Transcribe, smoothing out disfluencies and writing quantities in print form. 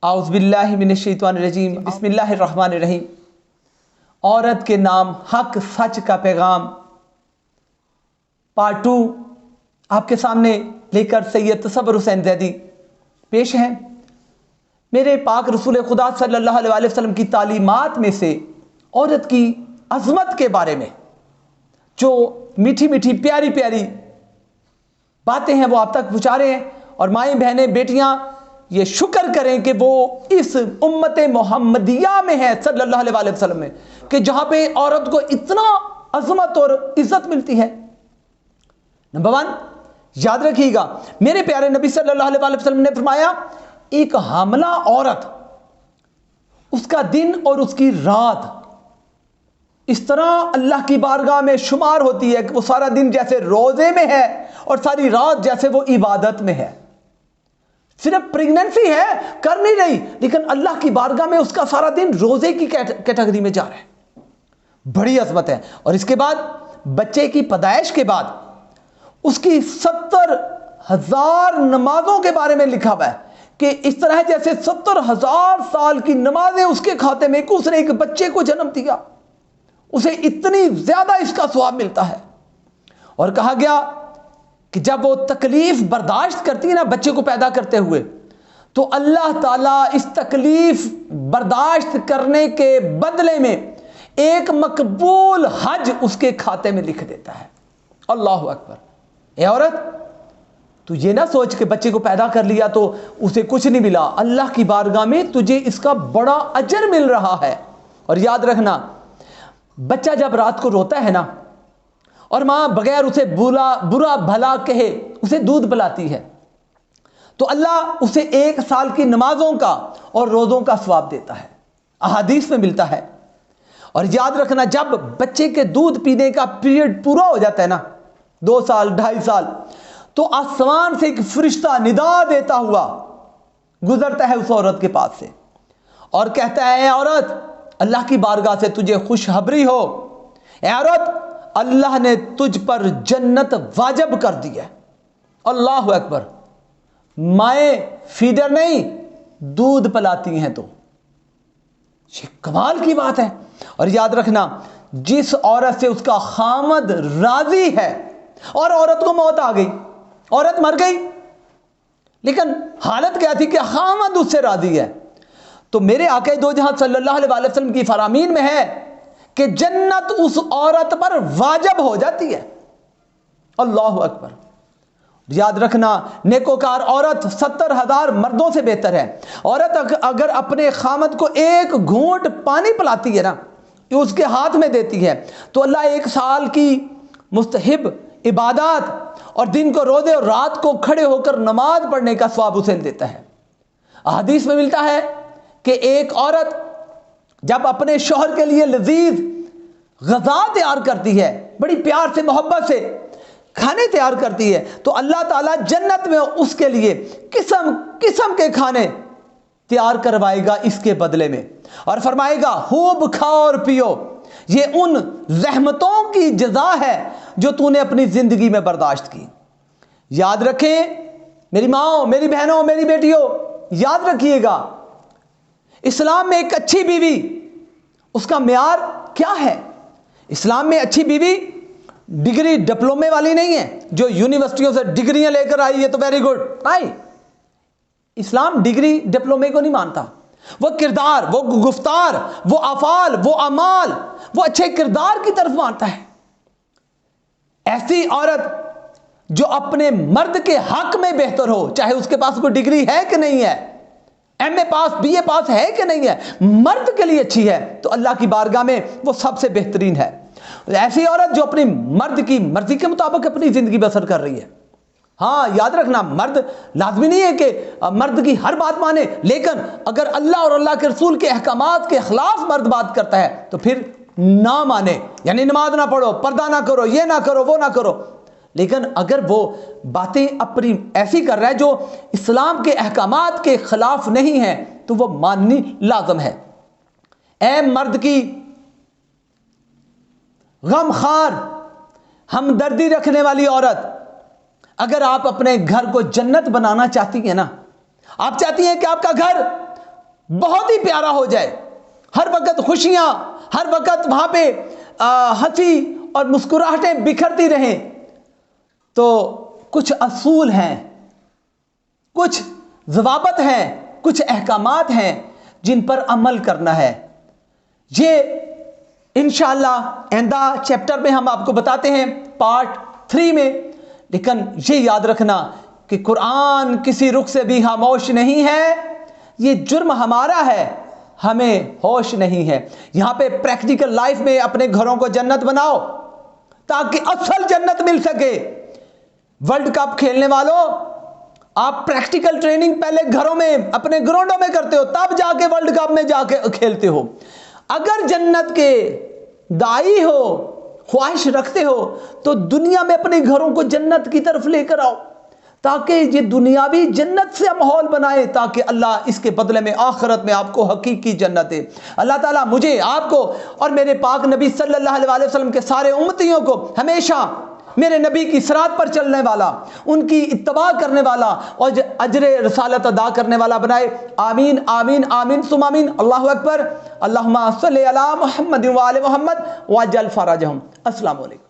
اعوذ باللہ من الشیطان الرجیم بسم اللہ الرحمن الرحیم۔ عورت کے نام حق سچ کا پیغام پارٹ 2 آپ کے سامنے لے کر سید تصور حسین زیدی پیش ہیں۔ میرے پاک رسول خدا صلی اللہ علیہ وسلم کی تعلیمات میں سے عورت کی عظمت کے بارے میں جو میٹھی میٹھی پیاری پیاری باتیں ہیں وہ آپ تک پہنچا رہے ہیں، اور مائیں بہنیں بیٹیاں یہ شکر کریں کہ وہ اس امت محمدیہ میں ہے صلی اللہ علیہ وسلم میں، کہ جہاں پہ عورت کو اتنا عظمت اور عزت ملتی ہے۔ نمبر 1 یاد رکھیے گا، میرے پیارے نبی صلی اللہ علیہ وسلم نے فرمایا ایک حاملہ عورت، اس کا دن اور اس کی رات اس طرح اللہ کی بارگاہ میں شمار ہوتی ہے کہ وہ سارا دن جیسے روزے میں ہے اور ساری رات جیسے وہ عبادت میں ہے۔ صرف پریگننسی ہے، کر نہیں رہی، لیکن اللہ کی بارگاہ میں اس کا سارا دن روزے کی کیٹیگری میں جا رہا ہے۔ بڑی عظمت ہے۔ اور اس کے بعد بچے کی پیدائش کے بعد اس کی 70,000 نمازوں کے بارے میں لکھا ہوا ہے کہ اس طرح جیسے 70,000 سال کی نمازیں اس کے کھاتے میں، اس نے ایک بچے کو جنم دیا، اسے اتنی زیادہ اس کا ثواب ملتا ہے۔ اور کہا گیا کہ جب وہ تکلیف برداشت کرتی ہے نا بچے کو پیدا کرتے ہوئے، تو اللہ تعالیٰ اس تکلیف برداشت کرنے کے بدلے میں ایک مقبول حج اس کے کھاتے میں لکھ دیتا ہے۔ اللہ اکبر۔ اے عورت، تو یہ نہ سوچ کہ بچے کو پیدا کر لیا تو اسے کچھ نہیں ملا، اللہ کی بارگاہ میں تجھے اس کا بڑا اجر مل رہا ہے۔ اور یاد رکھنا، بچہ جب رات کو روتا ہے نا اور ماں بغیر اسے برا بھلا کہے اسے دودھ پلاتی ہے، تو اللہ اسے 1 سال کی نمازوں کا اور روزوں کا ثواب دیتا ہے، احادیث میں ملتا ہے۔ اور یاد رکھنا، جب بچے کے دودھ پینے کا پیریڈ پورا ہو جاتا ہے نا، 2 سال 2.5 سال، تو آسمان سے ایک فرشتہ ندا دیتا ہوا گزرتا ہے اس عورت کے پاس سے اور کہتا ہے اے عورت، اللہ کی بارگاہ سے تجھے خوشخبری ہو، اے عورت، اللہ نے تجھ پر جنت واجب کر دی ہے۔ اللہ اکبر۔ مائیں فیڈر نہیں، دودھ پلاتی ہیں، تو یہ کمال کی بات ہے۔ اور یاد رکھنا، جس عورت سے اس کا خامد راضی ہے، اور عورت کو موت آ گئی، عورت مر گئی، لیکن حالت کیا تھی کہ خامد اس سے راضی ہے، تو میرے آقا دو جہاں صلی اللہ علیہ وسلم کی فرامین میں ہے کہ جنت اس عورت پر واجب ہو جاتی ہے۔ اللہ اکبر۔ یاد رکھنا، نیکوکار عورت 70,000 مردوں سے بہتر ہے۔ عورت اگر اپنے خامد کو 1 گھونٹ پانی پلاتی ہے نا، اس کے ہاتھ میں دیتی ہے، تو اللہ 1 سال کی مستحب عبادات اور دن کو روزے اور رات کو کھڑے ہو کر نماز پڑھنے کا ثواب اسے دیتا ہے۔ احادیث میں ملتا ہے کہ ایک عورت جب اپنے شوہر کے لیے لذیذ غذا تیار کرتی ہے، بڑی پیار سے محبت سے کھانے تیار کرتی ہے، تو اللہ تعالیٰ جنت میں اس کے لیے قسم قسم کے کھانے تیار کروائے گا اس کے بدلے میں، اور فرمائے گا خوب کھاؤ اور پیو، یہ ان رحمتوں کی جزا ہے جو تو نے اپنی زندگی میں برداشت کی۔ یاد رکھیں میری ماں، میری بہنوں، میری بیٹیوں، یاد رکھیے گا، اسلام میں ایک اچھی بیوی، اس کا معیار کیا ہے؟ اسلام میں اچھی بیوی ڈگری ڈپلومے والی نہیں ہے جو یونیورسٹیوں سے ڈگریاں لے کر آئی ہے تو ویری گڈ، نہیں، اسلام ڈگری ڈپلومے کو نہیں مانتا، وہ کردار، وہ گفتار، وہ افعال، وہ اعمال، وہ اچھے کردار کی طرف مانتا ہے۔ ایسی عورت جو اپنے مرد کے حق میں بہتر ہو، چاہے اس کے پاس کوئی ڈگری ہے کہ نہیں ہے، ایم اے پاس، بی اے پاس ہے کہ نہیں ہے، مرد کے لیے اچھی ہے تو اللہ کی بارگاہ میں وہ سب سے بہترین ہے۔ ایسی عورت جو اپنی مرد کی مرضی کے مطابق اپنی زندگی بسر کر رہی ہے۔ ہاں یاد رکھنا، مرد لازمی نہیں ہے کہ مرد کی ہر بات مانے، لیکن اگر اللہ اور اللہ کے رسول کے احکامات کے خلاف مرد بات کرتا ہے تو پھر نہ مانے، یعنی نماز نہ پڑھو، پردہ نہ کرو، یہ نہ کرو، وہ نہ کرو۔ لیکن اگر وہ باتیں اپنی ایسی کر رہا ہے جو اسلام کے احکامات کے خلاف نہیں ہیں تو وہ ماننی لازم ہے۔ اے مرد کی غم خار، ہمدردی رکھنے والی عورت، اگر آپ اپنے گھر کو جنت بنانا چاہتی ہیں نا، آپ چاہتی ہیں کہ آپ کا گھر بہت ہی پیارا ہو جائے، ہر وقت خوشیاں، ہر وقت وہاں پہ ہنسی اور مسکراہٹیں بکھرتی رہیں، تو کچھ اصول ہیں، کچھ ضوابط ہیں، کچھ احکامات ہیں جن پر عمل کرنا ہے۔ یہ انشاءاللہ آئندہ چیپٹر میں ہم آپ کو بتاتے ہیں، پارٹ 3 میں۔ لیکن یہ یاد رکھنا کہ قرآن کسی رخ سے بھی خاموش نہیں ہے، یہ جرم ہمارا ہے، ہمیں ہوش نہیں ہے۔ یہاں پہ پریکٹیکل لائف میں اپنے گھروں کو جنت بناؤ تاکہ اصل جنت مل سکے۔ ورلڈ کپ کھیلنے والوں، آپ پریکٹیکل ٹریننگ پہلے گھروں میں اپنے گراؤنڈوں میں کرتے ہو، تب جا کے ورلڈ کپ میں جا کے کھیلتے ہو۔ اگر جنت کے داعی ہو، خواہش رکھتے ہو، تو دنیا میں اپنے گھروں کو جنت کی طرف لے کر آؤ تاکہ یہ دنیاوی جنت سے ماحول بنائے، تاکہ اللہ اس کے بدلے میں آخرت میں آپ کو حقیقی جنت دے۔ اللہ تعالیٰ مجھے، آپ کو اور میرے پاک نبی صلی اللہ علیہ وسلم کے سارے امتیوں کو ہمیشہ میرے نبی کی سرات پر چلنے والا، ان کی اتباع کرنے والا اور اجر رسالت ادا کرنے والا بنائے۔ آمین آمین آمین ثم آمین۔ اللہ اکبر۔ اللہم صلی علی محمد وآل محمد وعجل فرجہم۔ السلام علیکم۔